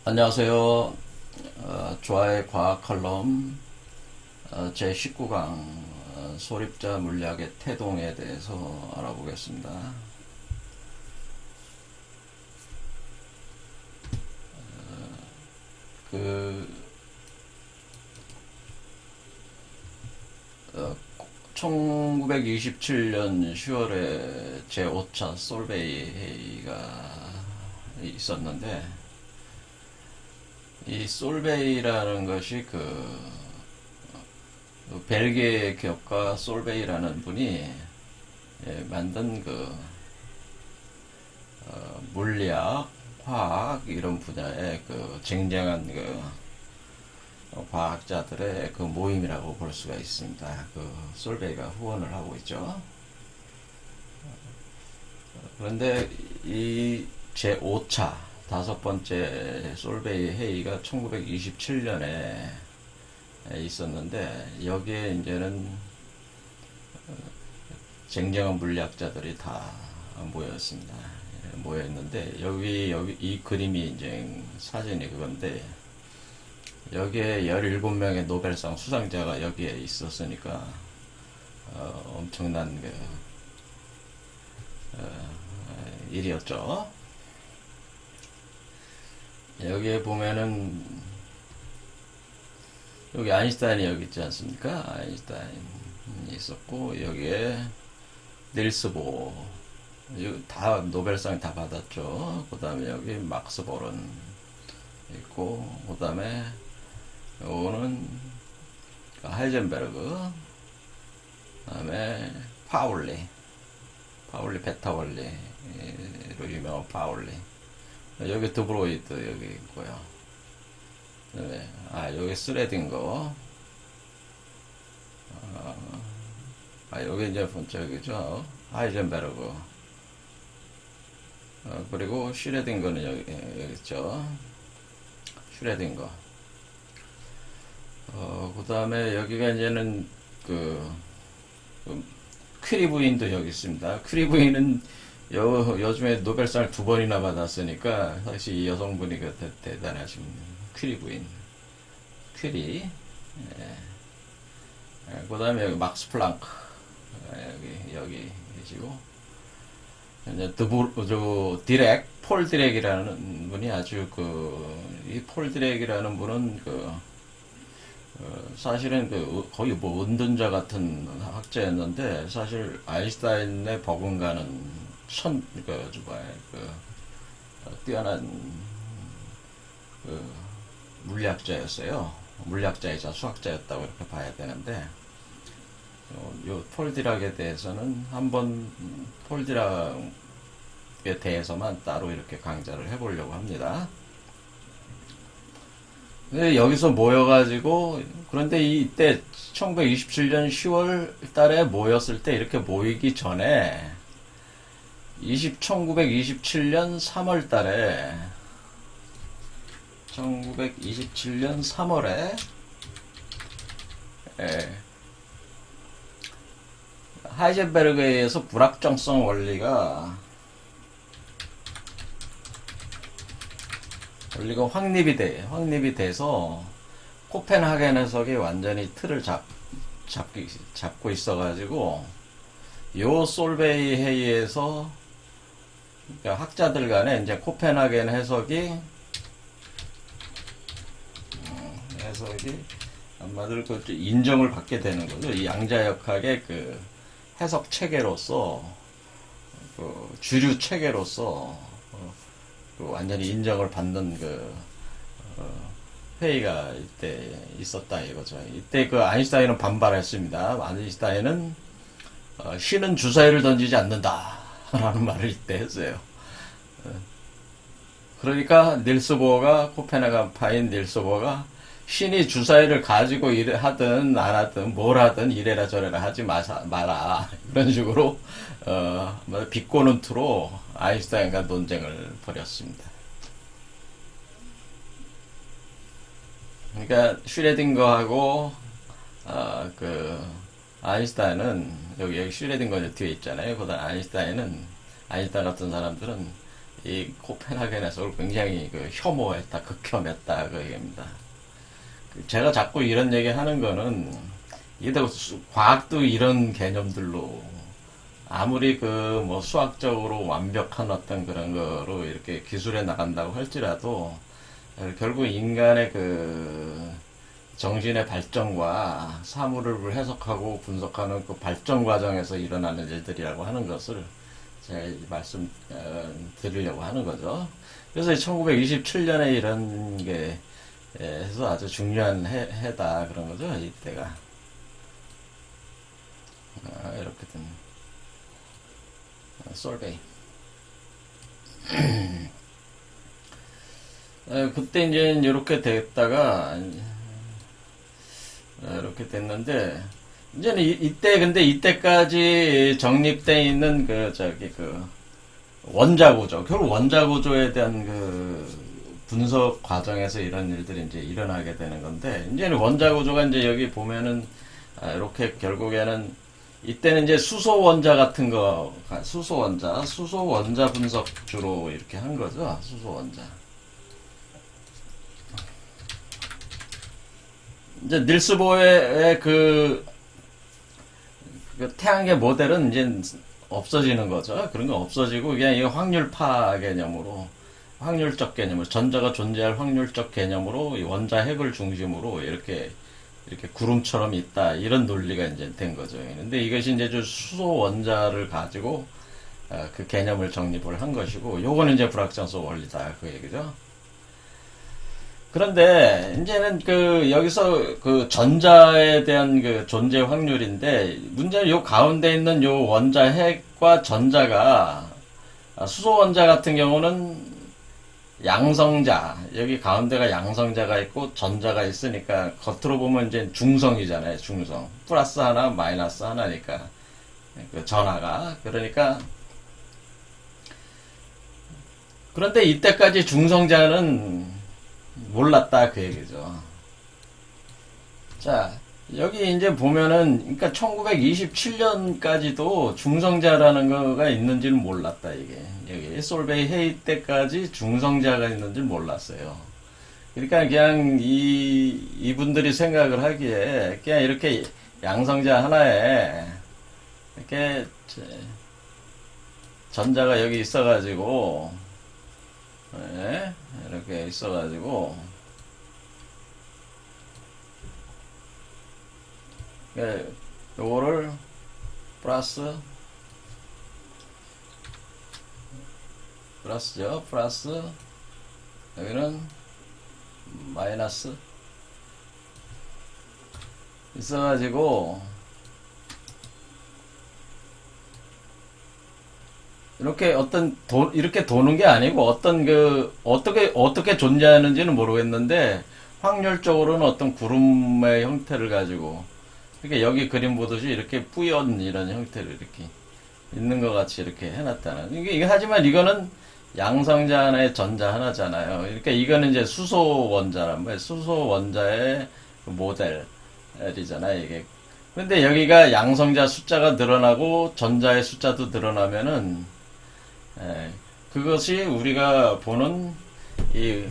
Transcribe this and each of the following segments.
안녕하세요. 조아의 과학 칼럼 제 19강 소립자 물리학의 태동에 대해서 알아보겠습니다. 그 1927년 10월에 제5차 솔베이 회의가 있었는데, 이 솔베이라는 것이 벨기에 기업가 솔베이라는 분이 만든 물리학, 화학 이런 분야의 쟁쟁한 과학자들의 모임이라고 볼 수가 있습니다. 솔베이가 후원을 하고 있죠. 그런데 이 제5차 다섯 번째 솔베이 회의가 1927년에 있었는데, 여기에 이제는 쟁쟁한 물리학자들이 다 모였습니다. 모였는데, 여기 이 그림이 이제 사진이 그건데, 여기에 17명의 노벨상 수상자가 여기에 있었으니까 엄청난 일이었죠. 여기에 보면은 여기 아인슈타인이 여기 있지 않습니까? 아인슈타인이 있었고, 여기에 닐스 보어, 다 노벨상 다 받았죠. 그 다음에 여기 막스 보른 있고, 그 다음에 요거는 하이젠베르그, 그 다음에 파울리 베타 원리로 유명한 파울리, 여기 드브로이드 여기 있고요. 네. 여기 스레딩거. 여기 이제 저기죠. 하이젠베르그. 그리고 슈레딩거는 여기 있죠. 슈레딩거. 그 다음에 여기가 이제는 퀴리 부인도 여기 있습니다. 퀴리 부인은 요즘에 노벨상을 2번이나 받았으니까 사실 이 여성분이 대단하신 퀴리 부인, 퀴리. 그 다음에 여기 막스 플랑크, 여기 계시고, 이제 폴 디렉이라는 분이 아주 이 폴 디렉이라는 분은 사실은 거의 은둔자 같은 학자였는데, 사실 아인슈타인의 버금가는 뛰어난 물리학자였어요. 물리학자이자 수학자였다고 이렇게 봐야 되는데, 요 폴디락에 대해서는 한번 폴디락에 대해서만 따로 이렇게 강좌를 해보려고 합니다. 근데 여기서 모여가지고, 그런데 이때 1927년 10월 달에 모였을 때, 이렇게 모이기 전에 1927년 3월 달에 1927년 3월에 하이젠베르그에 의해서 불확정성 원리가 확립이 돼서 코펜하겐 해석이 완전히 틀을 잡고 있어가지고, 요 솔베이 회의에서 그러니까 학자들 간에 이제 코펜하겐 해석이 한마디로 인정을 받게 되는 거죠. 이 양자역학의 해석 체계로서, 주류 체계로서 완전히 인정을 받는 회의가 이때 있었다 이거죠. 이때 아인슈타인은 반발했습니다. 아인슈타인은 신은 주사위를 던지지 않는다 라는 말을 이때 했어요. 그러니까 코펜하겐 파인 닐스 보어가 신이 주사위를 가지고 하든 안 하든 뭘 하든 이래라 저래라 하지 마라, 이런 식으로 비꼬는 투로 아인슈타인과 논쟁을 벌였습니다. 그러니까 슈레딩거하고 아인슈타인은 여기 슈레딩거 뒤에 있잖아요. 그다음 아인슈타인 같은 사람들은 이 코펜하겐에서 굉장히 그 혐오했다, 극혐했다 그 얘기입니다. 제가 자꾸 이런 얘기 하는 거는 이도 과학도 이런 개념들로 아무리 그 뭐 수학적으로 완벽한 어떤 그런 거로 이렇게 기술해 나간다고 할지라도 결국 인간의 그 정신의 발전과 사물을 해석하고 분석하는 그 발전 과정에서 일어나는 일들이라고 하는 것을 제가 말씀 드리려고 하는 거죠. 그래서 1927년에 이런 게 해서 아주 중요한 해다 그런 거죠. 이때가 이렇게 된 솔베이. 그때 이제 이렇게 됐다가 이렇게 됐는데 이제는 이때 근데 이때까지 정립되어 있는 그 저기 그 원자 구조, 결국 원자 구조에 대한 그 분석 과정에서 이런 일들이 이제 일어나게 되는 건데 이제는 원자 구조가 이제 여기 보면은 이렇게 결국에는 이때는 이제 수소 원자 같은 거, 수소 원자 분석 주로 이렇게 한 거죠. 수소 원자. 이제 닐스 보어의 그 태양계 모델은 이제 없어지는 거죠. 그런 거 없어지고 그냥 이 확률파 개념으로, 확률적 개념으로, 전자가 존재할 확률적 개념으로 이 원자 핵을 중심으로 이렇게 구름처럼 있다, 이런 논리가 이제 된 거죠. 근데 이것이 이제 수소 원자를 가지고 그 개념을 정립을 한 것이고, 요거는 이제 불확정성 원리다 그 얘기죠. 그런데 이제는 그 여기서 그 전자에 대한 그 존재 확률인데, 문제는 요 가운데 있는 요 원자 핵과 전자가, 수소 원자 같은 경우는 양성자, 여기 가운데가 양성자가 있고 전자가 있으니까 겉으로 보면 이제 중성이잖아요. 중성. 플러스 하나, 마이너스 하나니까. 그 전하가. 그러니까. 그런데 이때까지 중성자는 몰랐다 그 얘기죠. 자, 여기 이제 보면은, 그러니까 1927년까지도 중성자라는 거가 있는지는 몰랐다, 이게. 여기 솔베이 회의 때까지 중성자가 있는지 몰랐어요. 그러니까 그냥 이분들이 생각을 하기에 그냥 이렇게 양성자 하나에 이렇게 전자가 여기 있어가지고, 네, 이렇게 있어가지고, 요거를 플러스죠. 플러스, 여기는 마이너스 있어가지고 이렇게 이렇게 도는 게 아니고 어떻게 존재하는지는 모르겠는데 확률적으로는 어떤 구름의 형태를 가지고, 그러니까 여기 그림 보듯이 이렇게 뿌연 이런 형태를 이렇게 있는 것 같이 이렇게 해놨다는. 하지만 이거는 양성자 하나에 전자 하나잖아요. 그러니까 이거는 이제 수소 원자란 말이에요. 수소 원자의 모델이잖아요, 이게. 근데 여기가 양성자 숫자가 늘어나고 전자의 숫자도 늘어나면은, 그것이 우리가 보는 이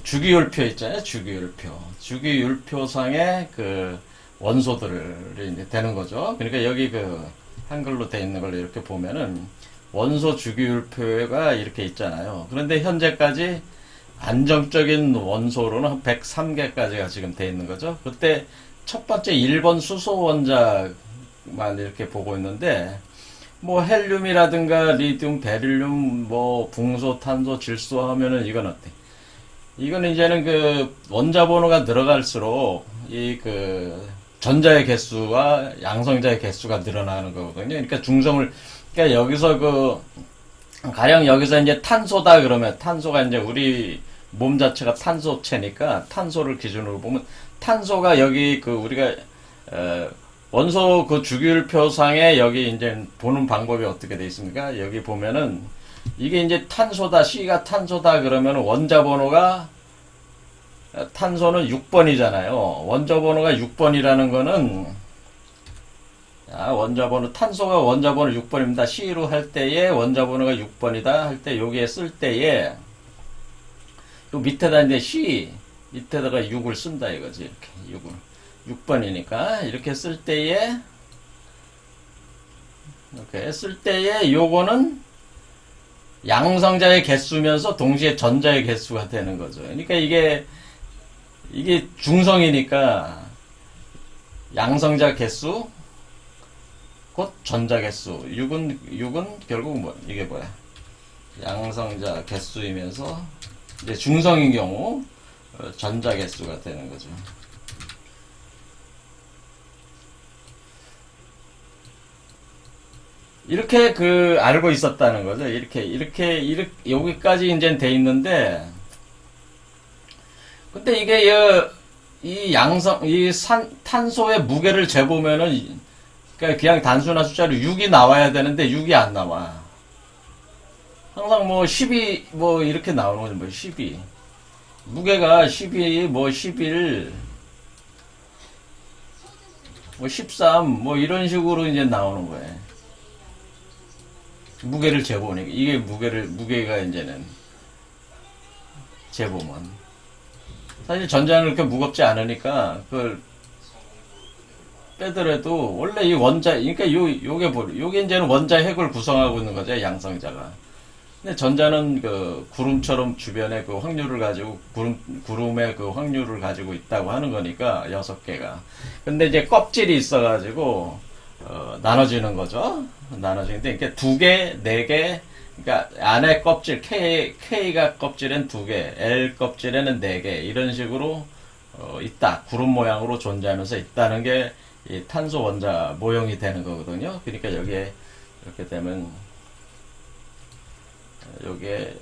주기율표 있잖아요, 주기율표. 주기율표상의 그 원소들이 이제 되는 거죠. 그러니까 여기 그 한글로 돼 있는 걸 이렇게 보면은 원소 주기율표가 이렇게 있잖아요. 그런데 현재까지 안정적인 원소로는 한 103개까지가 지금 돼 있는 거죠. 그때 첫 번째 1번 수소 원자만 이렇게 보고 있는데, 뭐 헬륨이라든가 리튬, 베릴륨, 뭐 붕소, 탄소, 질소 하면은 이건 어때? 이거는 이제는 그 원자 번호가 늘어갈수록 이 그 전자의 개수와 양성자의 개수가 늘어나는 거거든요. 그러니까 그러니까 여기서 가령 여기서 이제 탄소다 그러면 탄소가 이제 우리 몸 자체가 탄소체니까 탄소를 기준으로 보면 탄소가 여기 그 우리가, 원소 그 주기율표상에 여기 이제 보는 방법이 어떻게 돼 있습니까? 여기 보면은 이게 이제 탄소다, C가 탄소다 그러면 원자 번호가, 탄소는 6번이잖아요. 원자 번호가 6번이라는 거는 자, 원자번호, 탄소가 원자번호 6번입니다. C로 할 때에 원자번호가 6번이다 할 때, 여기에 쓸 때에, 요 밑에다 이제 C, 밑에다가 6을 쓴다 이거지. 이렇게 6을. 6번이니까, 이렇게 쓸 때에, 이렇게 쓸 때에, 요거는 양성자의 개수면서 동시에 전자의 개수가 되는 거죠. 그러니까 이게 중성이니까, 양성자 개수, 곧 전자 개수. 6은 결국 이게 뭐야? 양성자 개수이면서, 이제 중성인 경우, 전자 개수가 되는 거죠. 이렇게 알고 있었다는 거죠. 이렇게, 여기까지 이제 돼 있는데, 근데 이게, 탄소의 무게를 재보면은, 그냥 단순한 숫자로 6이 나와야 되는데 6이 안 나와. 항상 뭐 12 뭐 이렇게 나오는 거죠. 뭐 12. 무게가 12 뭐 11 뭐 13 뭐 이런 식으로 이제 나오는 거예요. 무게를 재보니까 이게 무게가 이제는 재보면 사실 전자는 그렇게 무겁지 않으니까 그걸 빼더라도 원래 이 그러니까 요게 이제는 원자 핵을 구성하고 있는 거죠, 양성자가. 근데 전자는 구름처럼 주변에 그 확률을 가지고 구름의 그 확률을 가지고 있다고 하는 거니까 6개가. 근데 이제 껍질이 있어가지고 나눠지는 거죠. 나눠지는데 이렇게 2개, 4개. 그러니까 안에 껍질 K가 껍질엔 2개, L 껍질에는 4개 이런 식으로 있다. 구름 모양으로 존재하면서 있다는 게 이 탄소 원자 모형이 되는 거거든요. 그러니까 여기에 이렇게 되면 여기에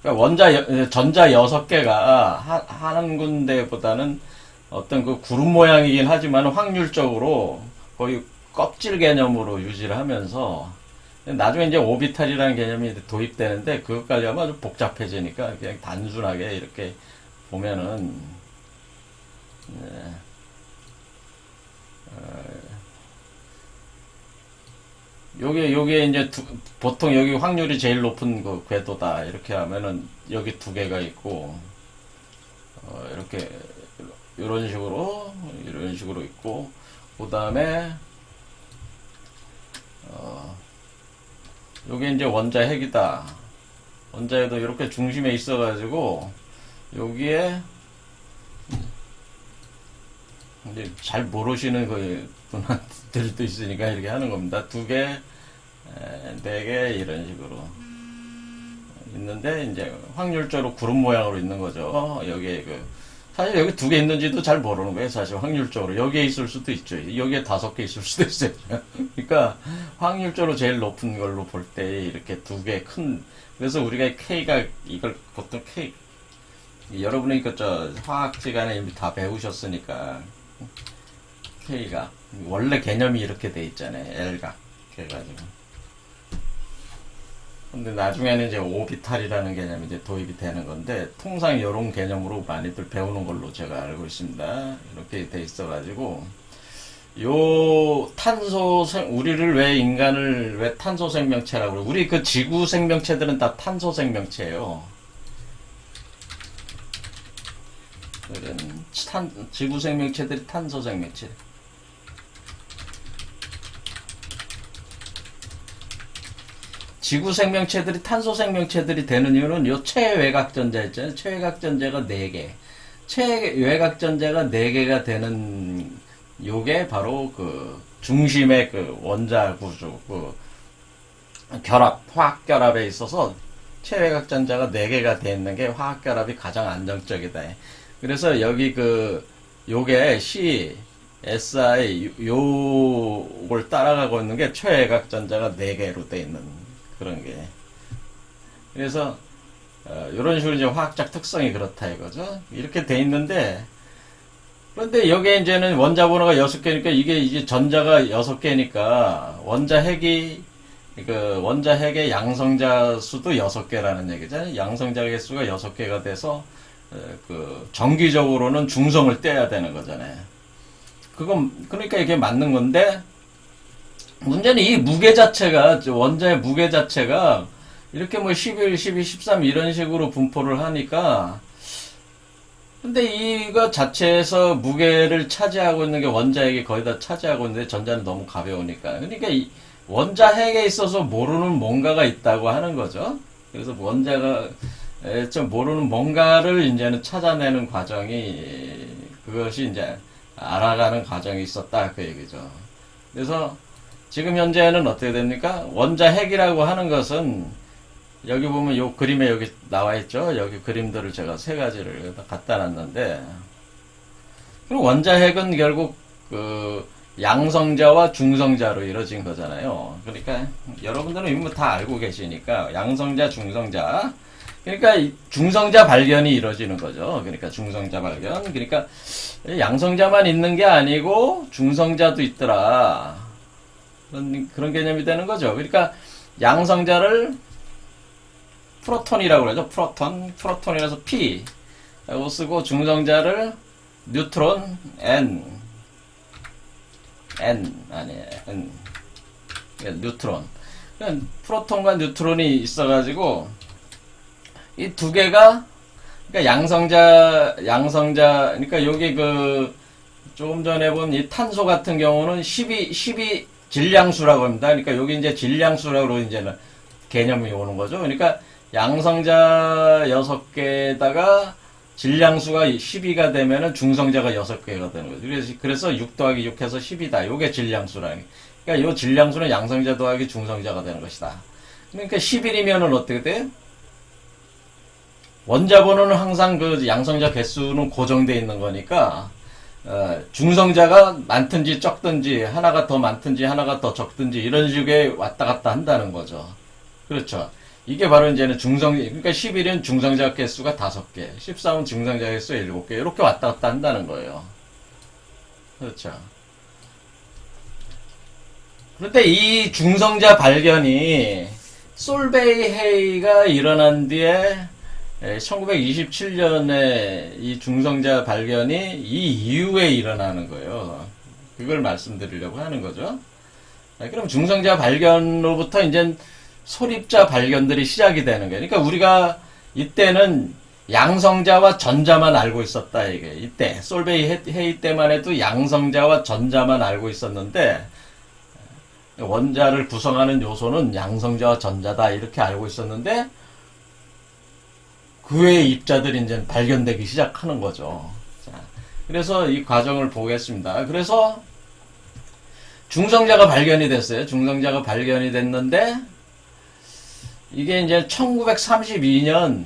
그러니까 전자 6개가 한 군데보다는 어떤 그 구름 모양이긴 하지만 확률적으로 거의 껍질 개념으로 유지를 하면서 나중에 이제 오비탈이라는 개념이 도입되는데 그것까지 하면 아주 복잡해지니까 그냥 단순하게 이렇게 보면은 요게 이제 보통 여기 확률이 제일 높은 그 궤도다 이렇게 하면은 여기 2개가 있고 이렇게 이런 식으로 있고 그 다음에 요게 이제 원자 핵이다. 원자에도 이렇게 중심에 있어가지고 여기에 이제 잘 모르시는 분들도 있으니까 이렇게 하는 겁니다. 2개, 4개 이런 식으로 있는데 이제 확률적으로 구름 모양으로 있는 거죠. 여기에 사실 여기 2개 있는지도 잘 모르는 거예요. 사실 확률적으로 여기에 있을 수도 있죠. 여기에 5개 있을 수도 있어요. 그러니까 확률적으로 제일 높은 걸로 볼 때 이렇게 2개 그래서 우리가 K가 이걸 보통 여러분이 화학 시간에 이미 다 배우셨으니까 K가 원래 개념이 이렇게 돼 있잖아요. L각 해가지고. 근데 나중에는 이제 오비탈이라는 개념이 이제 도입이 되는 건데 통상 이런 개념으로 많이들 배우는 걸로 제가 알고 있습니다. 이렇게 돼 있어가지고 우리를 인간을 왜 탄소 생명체라고 그래요? 우리 그 지구 생명체들은 다 탄소 생명체예요. 지구 생명체들이 탄소 생명체. 지구 생명체들이 탄소 생명체들이 되는 이유는 요 최외곽 전자 있잖아요. 최외곽 전자가 4개. 최외곽 전자가 4개가 되는 요게 바로 중심의 원자 구조, 화학 결합에 있어서 최외곽 전자가 4개가 되어 있는 게 화학 결합이 가장 안정적이다. 그래서 여기 요게 C, SI, 요걸 따라가고 있는 게 최외곽 전자가 4개로 되어 있는 그런 게. 그래서, 요런 식으로 이제 화학적 특성이 그렇다 이거죠. 이렇게 돼 있는데, 그런데 여기에 이제는 원자 번호가 6개니까 이게 이제 전자가 6개니까 원자 핵의 양성자 수도 6개라는 얘기잖아요. 양성자 개수가 6개가 돼서 정기적으로는 중성을 떼야 되는 거잖아요. 그러니까 이게 맞는 건데, 문제는 이 무게 자체가, 원자의 무게 자체가, 이렇게 뭐 11, 12, 13 이런 식으로 분포를 하니까, 근데 이거 자체에서 무게를 차지하고 있는 게 원자핵이 거의 다 차지하고 있는데 전자는 너무 가벼우니까. 그러니까 이 원자핵에 있어서 모르는 뭔가가 있다고 하는 거죠. 그래서 원자가 좀 모르는 뭔가를 이제는 찾아내는 과정이, 그것이 이제 알아가는 과정이 있었다 그 얘기죠. 그래서 지금 현재는 어떻게 됩니까? 원자핵이라고 하는 것은 여기 보면 요 그림에 여기 나와 있죠. 여기 그림들을 제가 세 가지를 갖다 놨는데, 그리고 원자핵은 결국 그 양성자와 중성자로 이루어진 거잖아요. 그러니까 여러분들은 이미 다 알고 계시니까 양성자, 중성자. 그러니까 중성자 발견이 이루어지는 거죠. 그러니까 중성자 발견. 그러니까 양성자만 있는 게 아니고 중성자도 있더라. 그런 개념이 되는 거죠. 그러니까 양성자를 프로톤이라고 그러죠. 프로톤이라서 P라고 쓰고, 중성자를 뉴트론 N 아니에요. N. 뉴트론. 프로톤과 뉴트론이 있어가지고, 이 두 개가, 그러니까 양성자, 그러니까 여기 조금 전에 본 이 탄소 같은 경우는 12 질량수라고 합니다. 그러니까 여기 이제 질량수라고 이제는 개념이 오는 거죠. 그러니까 양성자 6개에다가 질량수가 12가 되면은 중성자가 6개가 되는 거죠. 그래서 6 더하기 6 해서 10이다. 요게 질량수라는. 그러니까 요 질량수는 양성자 더하기 중성자가 되는 것이다. 그러니까 11이면은 어떻게 돼요? 원자 번호는 항상 그 양성자 개수는 고정되어 있는 거니까, 중성자가 많든지 적든지, 하나가 더 많든지 하나가 더 적든지 이런 식의 왔다 갔다 한다는 거죠. 그렇죠. 이게 바로 이제는 그러니까 11은 중성자 개수가 5개, 13은 중성자 개수가 7개, 이렇게 왔다 갔다 한다는 거예요. 그렇죠. 그런데 이 중성자 발견이 솔베이 해이가 일어난 뒤에 1927년에 이 중성자 발견이 이 이후에 일어나는 거예요. 그걸 말씀드리려고 하는 거죠. 그럼 중성자 발견으로부터 이제 소립자 발견들이 시작이 되는 거예요. 그러니까 우리가 이때는 양성자와 전자만 알고 있었다 이게. 이때 솔베이 해이 때만 해도 양성자와 전자만 알고 있었는데, 원자를 구성하는 요소는 양성자와 전자다 이렇게 알고 있었는데, 그 외의 입자들이 이제 발견되기 시작하는 거죠. 자, 그래서 이 과정을 보겠습니다. 그래서 중성자가 발견이 됐어요. 중성자가 발견이 됐는데, 이게 이제 1932년,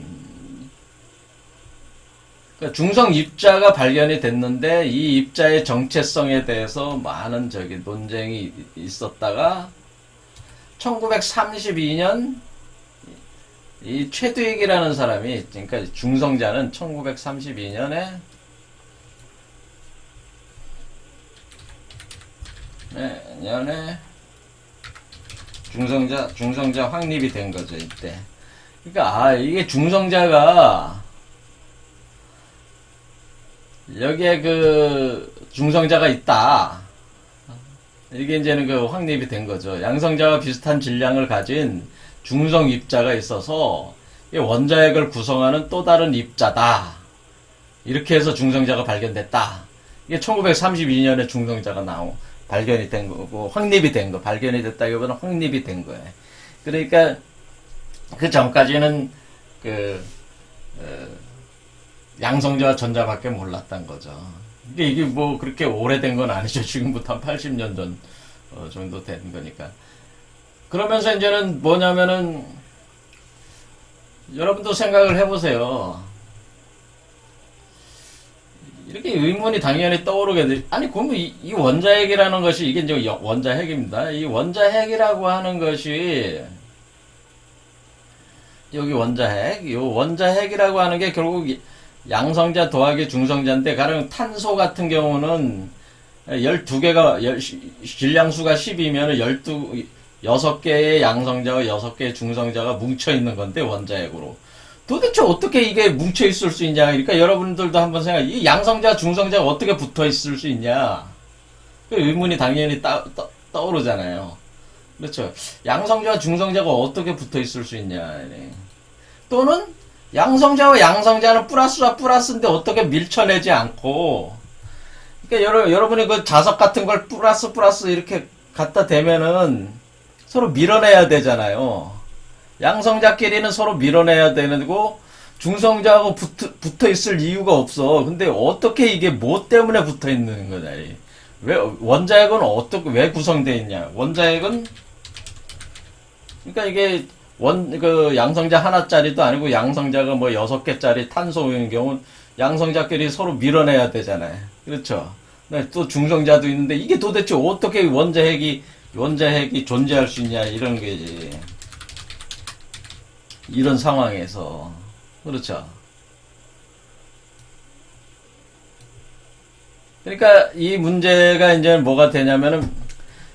그러니까 중성 입자가 발견이 됐는데, 이 입자의 정체성에 대해서 많은 논쟁이 있었다가, 1932년, 이 최두익이라는 사람이, 그러니까 중성자는 1932년에, 중성자 확립이 된 거죠, 이때. 그러니까, 이게 중성자가, 여기에 중성자가 있다. 이게 이제는 확립이 된 거죠. 양성자와 비슷한 질량을 가진 중성 입자가 있어서, 원자핵을 구성하는 또 다른 입자다. 이렇게 해서 중성자가 발견됐다. 이게 1932년에 중성자가 발견이 된 거고, 확립이 된 거. 발견이 됐다기보다 확립이 된 거예요. 그러니까, 그 전까지는, 양성자와 전자밖에 몰랐던 거죠. 이게 뭐 그렇게 오래된 건 아니죠. 지금부터 한 80년 전, 정도 된 거니까. 그러면서 이제는 뭐냐면은, 여러분도 생각을 해보세요. 이렇게 의문이 당연히 떠오르게 돼. 아니, 그러면 이 원자핵이라는 것이, 이게 이제 원자핵입니다. 이 원자핵이라고 하는 것이, 여기 원자핵, 이 원자핵이라고 하는 게 결국 양성자 더하기 중성자인데, 가령 탄소 같은 경우는 12개가, 질량수가 10이면 6개의 양성자와 6개의 중성자가 뭉쳐있는 건데, 원자핵으로. 도대체 어떻게 이게 뭉쳐있을 수 있냐. 그러니까 여러분들도 한번 이 양성자, 중성자가 어떻게 붙어있을 수 있냐. 그 의문이 당연히 떠오르잖아요. 그렇죠. 양성자와 중성자가 어떻게 붙어 있을 수 있냐. 또는 양성자와 양성자는 플러스와 플러스인데 어떻게 밀쳐내지 않고, 그러니까 여러분이 그 자석 같은 걸 플러스 플러스 이렇게 갖다 대면은 서로 밀어내야 되잖아요. 양성자끼리는 서로 밀어내야 되고 중성자하고 붙어 있을 이유가 없어. 근데 어떻게 이게 뭐 때문에 붙어 있는 거냐? 왜 원자핵은 어떻게 왜 구성되어 있냐? 원자핵은 그러니까 이게 그 양성자 하나짜리도 아니고 양성자가 뭐 6개짜리 탄소인 경우 양성자끼리 서로 밀어내야 되잖아요. 그렇죠? 네, 또 중성자도 있는데 이게 도대체 어떻게 원자핵이 존재할 수 있냐 이런 게지. 이런 상황에서 그렇죠. 그러니까 이 문제가 이제 뭐가 되냐면은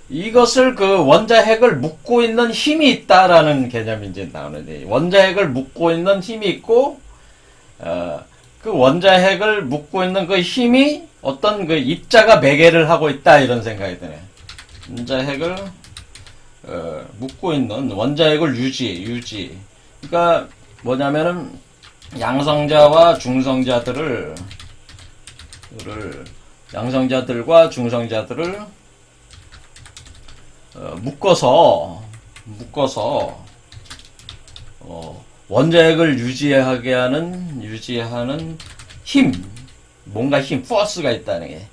이것을 그 원자핵을 묶고 있는 힘이 있다라는 개념이 이제 나오는데 원자핵을 묶고 있는 힘이 있고 그 원자핵을 묶고 있는 그 힘이 어떤 그 입자가 매개를 하고 있다 이런 생각이 드네. 원자핵을 묶고 있는 원자핵을 유지. 그러니까 뭐냐면은 양성자와 중성자들을 양성자들과 중성자들을 묶어서 원자핵을 유지하게 하는 힘, 뭔가 힘, 포스가 있다는 게.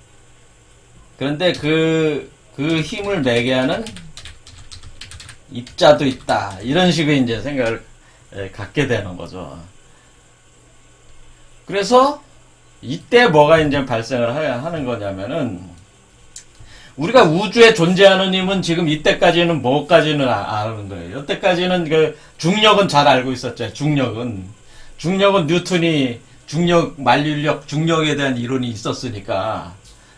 그런데 그 힘을 매게 하는 입자도 있다. 이런 식의 이제 생각을 갖게 되는 거죠. 그래서 이때 뭐가 이제 발생을 하는 거냐면은 우리가 우주에 존재하는 힘은 지금 이때까지는 뭐까지는 아는 거예요. 이때까지는 그 중력은 잘 알고 있었죠. 중력은 뉴턴이 중력, 만류력, 중력에 대한 이론이 있었으니까.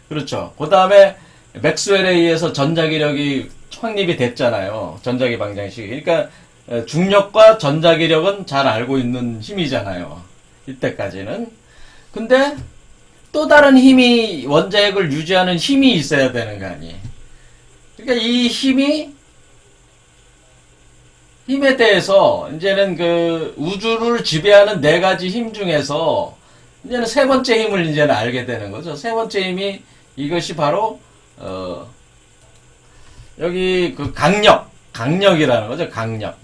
그렇죠. 그 다음에 맥스웰에 의해서 전자기력이 확립이 됐잖아요. 전자기 방정식이. 그러니까 중력과 전자기력은 잘 알고 있는 힘이잖아요. 이때까지는. 근데 또 다른 힘이 원자핵을 유지하는 힘이 있어야 되는 거 아니에요. 그러니까 이 힘에 대해서 이제는 그 우주를 지배하는 4가지 힘 중에서 이제는 세 번째 힘을 이제는 알게 되는 거죠. 세 번째 힘이 이것이 바로 여기 그 강력이라는 거죠. 강력.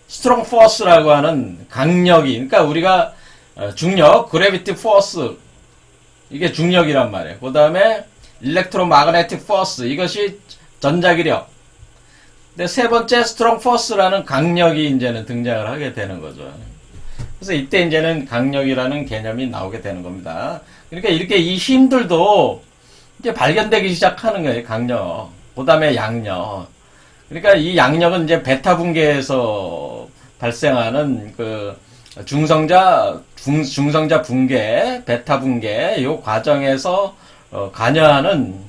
스트롱 포스라고 하는 강력이. 그러니까 우리가 중력, 그래비티 포스 이게 중력이란 말이에요. 그 다음에 일렉트로마그네틱 포스 이것이 전자기력. 근데 세 번째 스트롱 포스라는 강력이 이제는 등장을 하게 되는 거죠. 그래서 이때 이제는 강력이라는 개념이 나오게 되는 겁니다. 그러니까 이렇게 이 힘들도 이제 발견되기 시작하는 거예요. 강력. 그 다음에 양력. 그러니까 이 양력은 이제 베타 붕괴에서 발생하는 그 중성자 붕괴, 베타 붕괴, 요 과정에서, 관여하는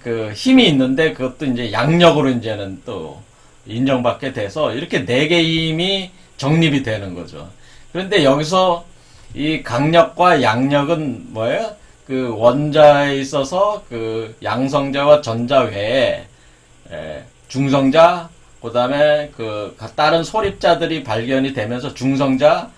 그 힘이 있는데 그것도 이제 양력으로 이제는 또 인정받게 돼서 이렇게 4개의 힘이 정립이 되는 거죠. 그런데 여기서 이 강력과 양력은 뭐예요? 그 원자에 있어서 그 양성자와 전자 외에, 중성자, 그 다음에 그 다른 소립자들이 발견이 되면서 중성자가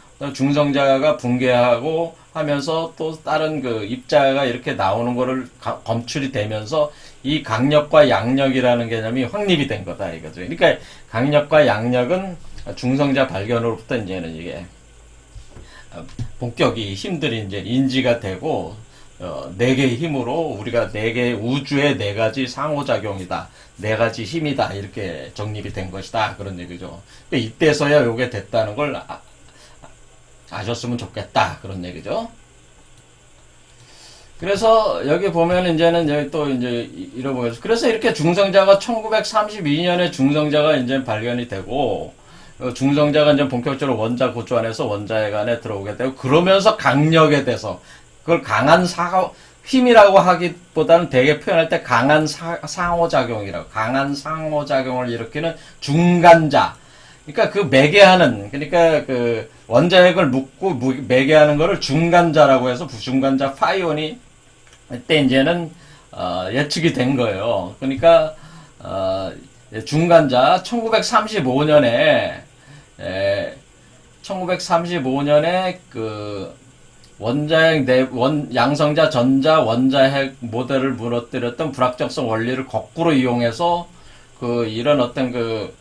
붕괴하고 하면서 또 다른 그 입자가 이렇게 나오는 거를 검출이 되면서 이 강력과 양력이라는 개념이 확립이 된 거다 이거죠. 그러니까 강력과 양력은 중성자 발견으로부터 이제는 이게 본격이 힘들이 이제 인지가 되고 4개의 힘으로 우리가 4개의 우주의 4가지 상호작용이다. 4가지 힘이다. 이렇게 정립이 된 것이다. 그런 얘기죠. 그러니까 이때서야 요게 됐다는 걸 아셨으면 좋겠다. 그런 얘기죠. 그래서 여기 보면 이제는 여기 또 이제 잃어보겠어. 그래서 이렇게 중성자가 1932년에 중성자가 이제 발견이 되고 중성자가 이제 본격적으로 원자 구조 안에서 원자핵 안에 들어오게 되고 그러면서 강력에 대해서 그걸 강한 힘이라고 하기보다는 대개 표현할 때 강한 상호작용이라고 강한 상호작용을 일으키는 중간자. 그러니까 그 매개하는 그러니까 그 원자핵을 묶고 매개하는 거를 중간자라고 해서 중간자 파이온이 이때 이제는 예측이 된 거예요. 그러니까 중간자 1935년에 1935년에 그 원자핵 양성자 전자 원자핵 모델을 무너뜨렸던 불확정성 원리를 거꾸로 이용해서 그 이런 어떤 그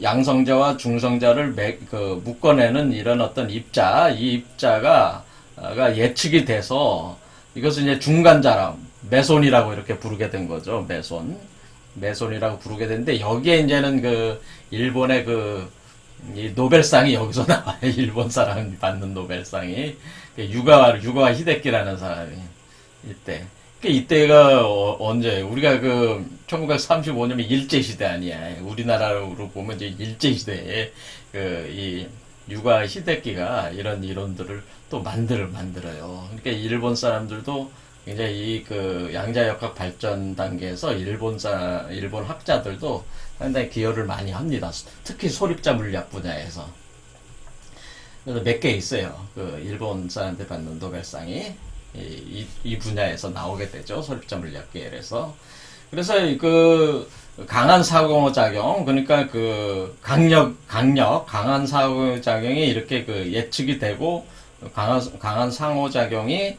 양성자와 중성자를 묶어내는 이런 어떤 입자, 이 입자가 예측이 돼서 이것을 이제 중간자라 메손이라고 이렇게 부르게 된 거죠. 메손이라고 부르게 됐는데, 여기에 이제는 그 일본의 이 노벨상이 여기서 나와요. 일본 사람이 받는 노벨상이 유가와 히데키라는 사람이 이때가 언제 우리가 1935년이 일제시대 아니야. 우리나라로 보면 이제 일제시대에 이 유가 히데키가 이런 이론들을 또 만들어요. 그러니까 일본 사람들도 굉장히 양자역학 발전 단계에서 일본 학자들도 상당히 기여를 많이 합니다. 특히 소립자 물리학 분야에서. 그래서 몇 개 있어요. 일본 사람들 받는 노벨상이 이 분야에서 나오게 되죠. 소립자 물리학 계열에서. 그래서 강한 사고작용, 그러니까 강한 사고작용이 이렇게 예측이 되고, 강한 상호작용이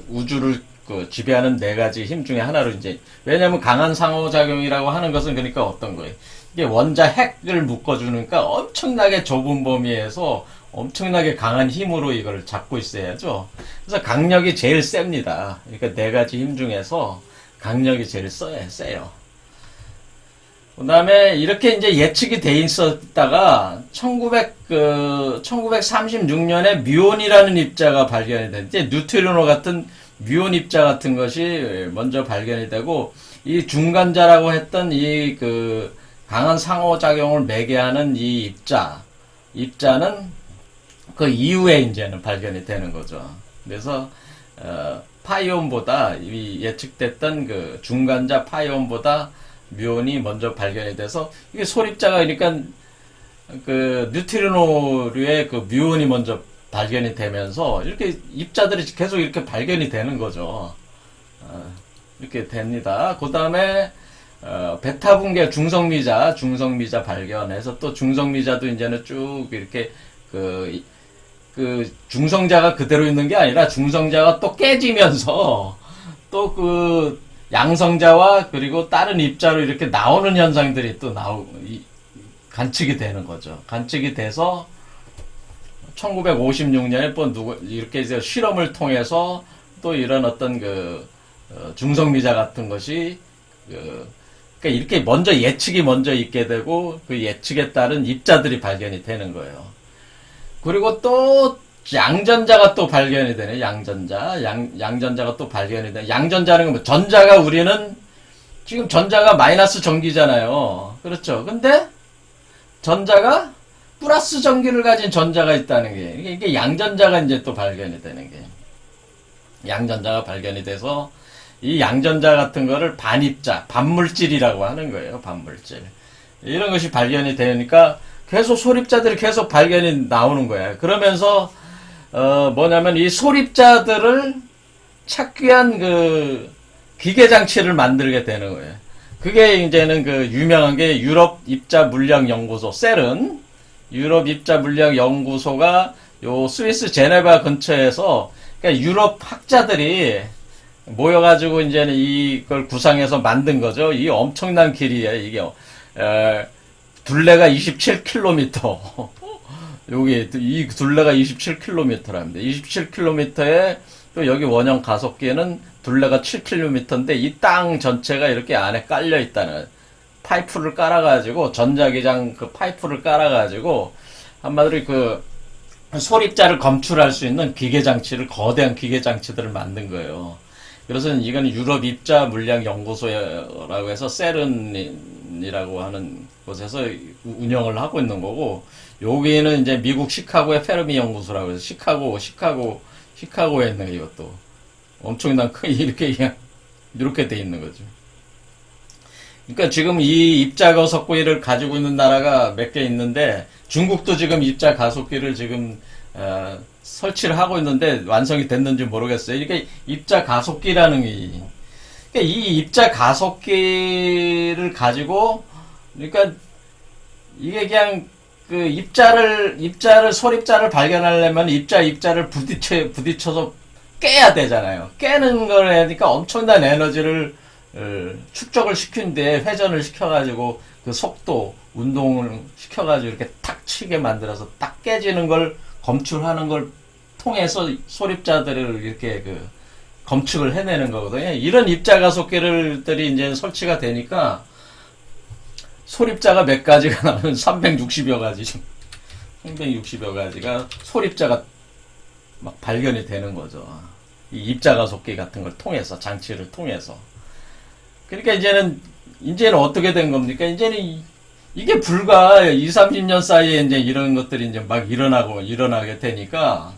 우주를 지배하는 네 가지 힘 중에 하나로 왜냐면 강한 상호작용이라고 하는 것은 그러니까 어떤 거예요? 이게 원자핵을 묶어주니까 엄청나게 좁은 범위에서 엄청나게 강한 힘으로 이걸 잡고 있어야죠. 그래서 강력이 제일 셉니다. 그러니까 네 가지 힘 중에서 강력이 제일 세요. 그 다음에 이렇게 이제 예측이 돼 있었다가 1936년에 뮤온이라는 입자가 발견이 됐는데, 뉴트리노 같은 뮤온 입자 같은 것이 먼저 발견이 되고, 이 중간자라고 했던 강한 상호작용을 매개하는 이 입자는 그 이후에 이제는 발견이 되는 거죠. 그래서 파이온보다 예측됐던 중간자 파이온보다 뮤온이 먼저 발견이 돼서, 이게 소립자가 그러니까 뉴트리노류의 뮤온이 먼저 발견이 되면서 이렇게 입자들이 계속 이렇게 발견이 되는 거죠. 이렇게 됩니다. 그 다음에 베타 붕괴 중성미자 발견해서, 또 중성미자도 이제는 쭉 이렇게 중성자가 그대로 있는 게 아니라 중성자가 또 깨지면서 또 양성자와 그리고 다른 입자로 이렇게 나오는 현상들이 또 관측이 되는 거죠. 관측이 돼서 1956년에 이렇게 이제 실험을 통해서 또 이런 어떤 중성미자 같은 것이 그러니까 이렇게 예측이 먼저 있게 되고, 그 예측에 따른 입자들이 발견이 되는 거예요. 그리고 또 양전자가 또 발견이 되네. 양전자가 또 발견이 되네. 양전자는 뭐 전자가 지금 전자가 마이너스 전기잖아요. 그렇죠. 근데 전자가 플러스 전기를 가진 전자가 있다는 게, 이게 양전자가 이제 또 발견이 되는 게, 양전자가 발견이 돼서 이 양전자 같은 거를 반물질이라고 하는 거예요. 반물질. 이런 것이 발견이 되니까 계속 소립자들이 계속 발견이 나오는 거야. 그러면서 뭐냐면 이 소립자들을 찾기 위한 기계장치를 만들게 되는 거예요. 그게 이제는 유명한 게 유럽 입자 물리학 연구소, 셀은 유럽 입자 물리학 연구소가 요 스위스 제네바 근처에서, 그러니까 유럽 학자들이 모여가지고 이제는 이걸 구상해서 만든 거죠. 이 엄청난 길이에요. 이게 둘레가 27km. 여기 이 둘레가 27km랍니다. 27km에 또 여기 원형 가속기에는 둘레가 7km인데, 이 땅 전체가 이렇게 안에 깔려 있다는, 파이프를 깔아가지고 전자기장 파이프를 깔아가지고 한마디로 소립자를 검출할 수 있는 기계장치를, 거대한 기계장치들을 만든 거예요. 그래서 이건 유럽 입자 물리학 연구소라고 해서 세른이라고 하는 곳에서 운영을 하고 있는 거고, 여기는 이제 미국 시카고의 페르미 연구소라고 해서 시카고에 있는 이것도 엄청난 큰 이렇게 돼 있는 거죠. 그러니까 지금 이 입자 가속기를 가지고 있는 나라가 몇 개 있는데, 중국도 지금 입자 가속기를 지금 설치를 하고 있는데 완성이 됐는지 모르겠어요. 이게 입자 가속기라는 그러니까 이 입자 가속기를 가지고 그러니까 이게 그냥 그 소립자를 발견하려면 입자를 부딪혀서 깨야 되잖아요. 깨는 걸 하니까 엄청난 에너지를 축적을 시키는데 회전을 시켜가지고 그 속도, 운동을 시켜가지고 이렇게 탁 치게 만들어서 딱 깨지는 걸 검출하는 걸 통해서 소립자들을 이렇게 그 검축을 해내는 거거든요. 이런 입자 가속기들이 이제 설치가 되니까 소립자가 몇 가지가 나오면 360여 가지, 360여 가지가 소립자가 막 발견이 되는 거죠. 이 입자 가속기 같은 걸 통해서, 장치를 통해서. 그러니까 이제는 어떻게 된 겁니까? 이제는 이게 불과 20, 30년 사이에 이제 이런 것들이 이제 막 일어나게 되니까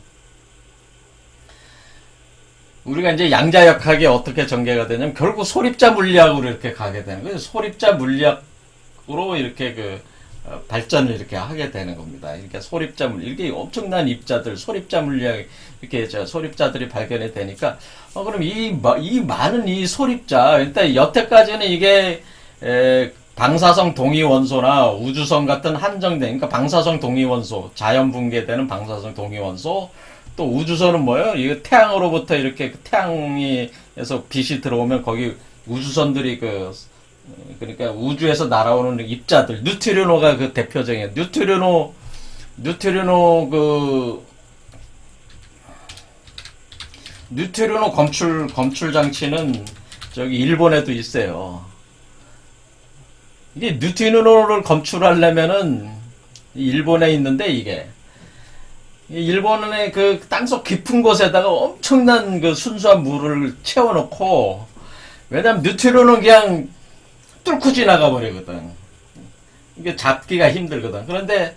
우리가 이제 양자역학이 어떻게 전개가 되냐면 결국 소립자 물리학으로 이렇게 가게 되는 거예요. 소립자 물리학으로 이렇게 발전을 이렇게 하게 되는 겁니다. 그러니까 소립자 물리, 이렇게 엄청난 입자들, 소립자 물리학, 이렇게 소립자들이 발견이 되니까, 그럼 이 많은 이 소립자, 일단 여태까지는 이게, 방사성 동위원소나 우주선 같은 한정된, 그러니까 방사성 동위원소, 자연 붕괴되는 방사성 동위원소, 또 우주선은 뭐예요? 이거 태양으로부터 이렇게 태양에서 빛이 들어오면 거기 우주선들이 그러니까 우주에서 날아오는 입자들, 뉴트리노가 그 대표적인 뉴트리노 검출 장치는 저기 일본에도 있어요. 이게 뉴트리노를 검출하려면은 일본에 있는데 이게 일본의 그 땅속 깊은 곳에다가 엄청난 그 순수한 물을 채워놓고 왜냐면 뉴트리노는 그냥 뚫고 지나가 버리거든. 이게 잡기가 힘들거든. 그런데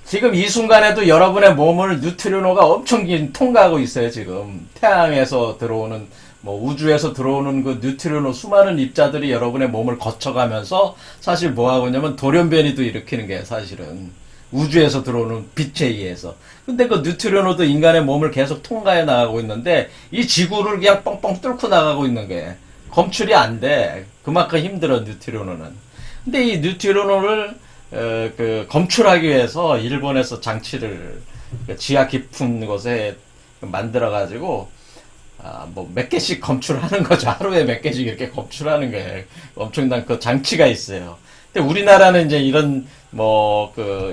지금 이 순간에도 여러분의 몸을 뉴트리노가 엄청 통과하고 있어요. 지금 태양에서 들어오는 우주에서 들어오는 그 뉴트리노 수많은 입자들이 여러분의 몸을 거쳐가면서 사실 뭐 하고 있냐면 돌연변이도 일으키는 게 사실은 우주에서 들어오는 빛에 의해서. 근데 그 뉴트리노도 인간의 몸을 계속 통과해 나가고 있는데 이 지구를 그냥 뻥뻥 뚫고 나가고 있는 게 검출이 안 돼. 그만큼 힘들어 뉴트리노는. 근데 이 뉴트리노를 검출하기 위해서 일본에서 장치를 지하 깊은 곳에 만들어 가지고 몇 개씩 검출하는 거죠. 하루에 몇 개씩 이렇게 검출하는 거예요. 엄청난 그 장치가 있어요. 근데 우리나라는 이제 이런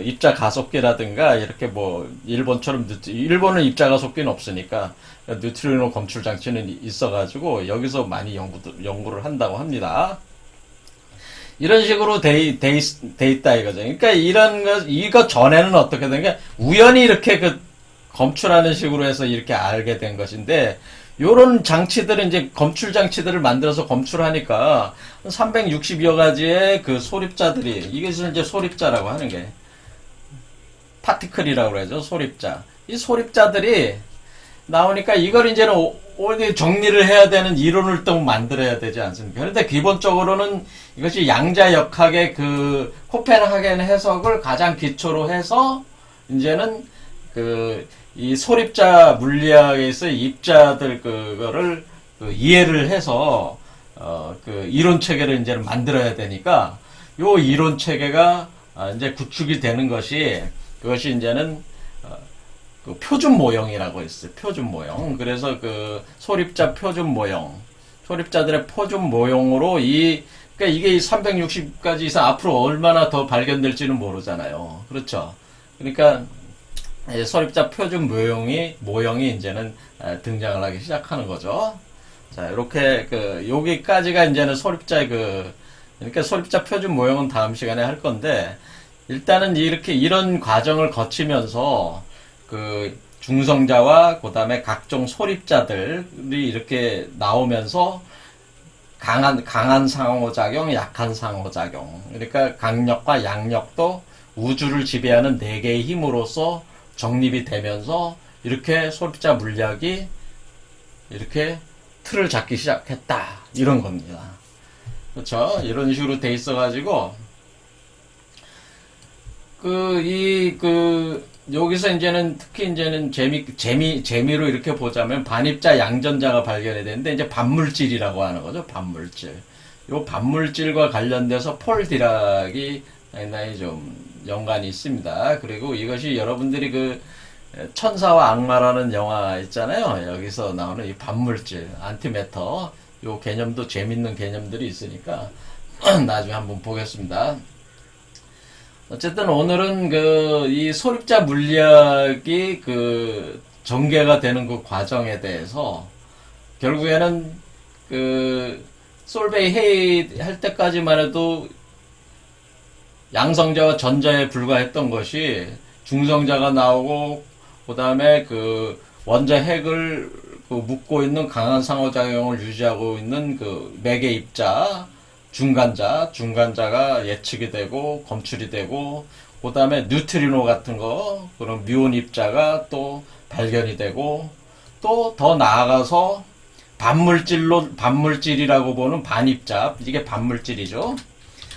입자 가속기라든가 이렇게 일본처럼 일본은 입자 가속기는 없으니까 뉴트리노 검출 장치는 있어가지고 여기서 많이 연구를 한다고 합니다. 이런 식으로 돼 있다 이거죠. 그러니까 이거 전에는 어떻게 된 게 우연히 이렇게 검출하는 식으로 해서 이렇게 알게 된 것인데 요런 장치들은 이제 검출 장치들을 만들어서 검출하니까 360여 가지의 그 소립자들이 이것을 이제 소립자라고 하는 게 파티클이라고 그러죠. 소립자. 이 소립자들이 나오니까 이걸 이제는 어디 정리를 해야 되는 이론을 또 만들어야 되지 않습니까? 그런데 기본적으로는 이것이 양자역학의 그 코펜하겐 해석을 가장 기초로 해서 이제는 이 소립자 물리학에서 입자들 그거를 이해를 해서 이론 체계를 이제는 만들어야 되니까 요 이론 체계가 이제 구축이 되는 그것이 이제는 그 표준 모형이라고 있어요. 표준 모형. 그래서 그 소립자 표준 모형, 소립자들의 표준 모형으로 그러니까 이게 360까지 이상 앞으로 얼마나 더 발견될지는 모르잖아요. 그렇죠. 그러니까 소립자 표준 모형이 이제는 등장을 하기 시작하는 거죠. 자, 이렇게 여기까지가 이제는 그러니까 소립자 표준 모형은 다음 시간에 할 건데 일단은 이런 과정을 거치면서 중성자와 그다음에 각종 소립자들이 이렇게 나오면서 강한 상호작용, 약한 상호작용. 그러니까 강력과 양력도 우주를 지배하는 4개의 힘으로써 정립이 되면서 이렇게 소립자 물리학이 이렇게 틀을 잡기 시작했다. 이런 겁니다. 그렇죠? 이런 식으로 돼 있어가지고 여기서 이제는 특히 이제는 재미로 이렇게 보자면 반입자 양전자가 발견이 되는데 이제 반물질이라고 하는 거죠. 반물질. 요 반물질과 관련돼서 폴 디락이 상당히 좀 연관이 있습니다. 그리고 이것이 여러분들이 그 천사와 악마라는 영화 있잖아요. 여기서 나오는 이 반물질, 안티매터, 요 개념도 재밌는 개념들이 있으니까 나중에 한번 보겠습니다. 어쨌든 오늘은 이 소립자 물리학이 그 전개가 되는 그 과정에 대해서 결국에는 그 솔베이 헤이 할 때까지만 해도 양성자와 전자에 불과했던 것이 중성자가 나오고 그 다음에 그 원자 핵을 그 묶고 있는 강한 상호작용을 유지하고 있는 그 매개 입자 중간자가 예측이 되고 검출이 되고 그 다음에 뉴트리노 같은 거 그런 뮤온 입자가 또 발견이 되고 또 더 나아가서 반물질이라고 보는 반입자 이게 반물질이죠.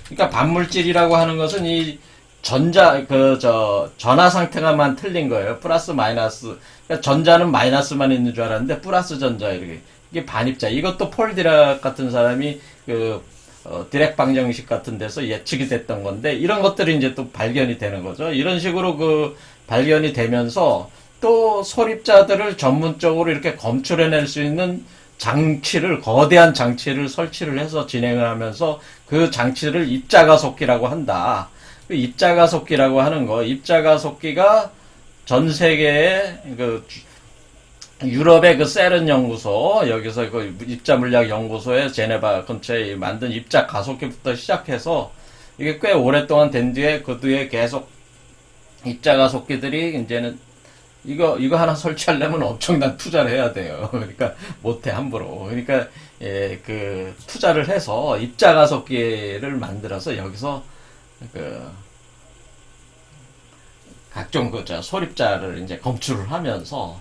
그러니까 반물질이라고 하는 것은 이 전화 상태가만 틀린 거예요. 플러스 마이너스. 그러니까 전자는 마이너스만 있는 줄 알았는데 플러스 전자 이렇게 이게 반입자. 이것도 폴 디락 같은 사람이 디렉 방정식 같은 데서 예측이 됐던 건데 이런 것들이 이제 또 발견이 되는 거죠. 이런 식으로 그 발견이 되면서 또 소립자들을 전문적으로 이렇게 검출해낼 수 있는 거대한 장치를 설치를 해서 진행을 하면서 그 장치를 입자가속기라고 한다. 그 입자가속기라고 하는 거, 입자가속기가 전 세계에 유럽의 그 세른 연구소, 여기서 그 입자물리학 연구소에 제네바 근처에 만든 입자가속기부터 시작해서 이게 꽤 오랫동안 된 뒤에 그 뒤에 계속 입자가속기들이 이제는 이거 하나 설치하려면 엄청난 투자를 해야 돼요. 그러니까 못해 함부로. 그러니까 그 투자를 해서 입자가속기를 만들어서 여기서 각종 소립자를 이제 검출을 하면서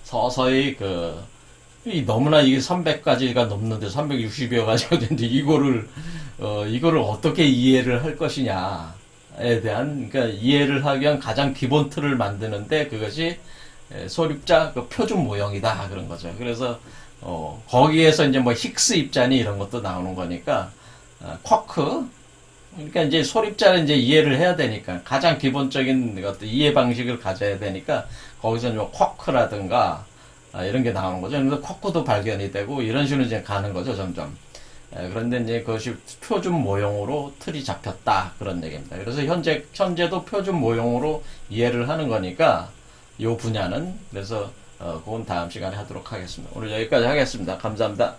서서히 너무나 이게 300가지가 넘는데 360여 가지가 되는데 이거를 어떻게 이해를 할 것이냐에 대한 그러니까 이해를 하기 위한 가장 기본 틀을 만드는데 그것이 소립자 표준 모형이다 그런 거죠. 그래서 거기에서 이제 뭐 힉스 입자니 이런 것도 나오는 거니까 쿼크 그러니까 이제 소립자를 이제 이해를 해야 되니까 가장 기본적인 어떤 이해 방식을 가져야 되니까 거기서 뭐 쿼크라든가 이런 게 나오는 거죠. 그래서 쿼크도 발견이 되고 이런 식으로 이제 가는 거죠 점점. 그런데 이제 그것이 표준 모형으로 틀이 잡혔다 그런 얘기입니다. 그래서 현재도 표준 모형으로 이해를 하는 거니까 이 분야는 그래서 그건 다음 시간에 하도록 하겠습니다. 오늘 여기까지 하겠습니다. 감사합니다.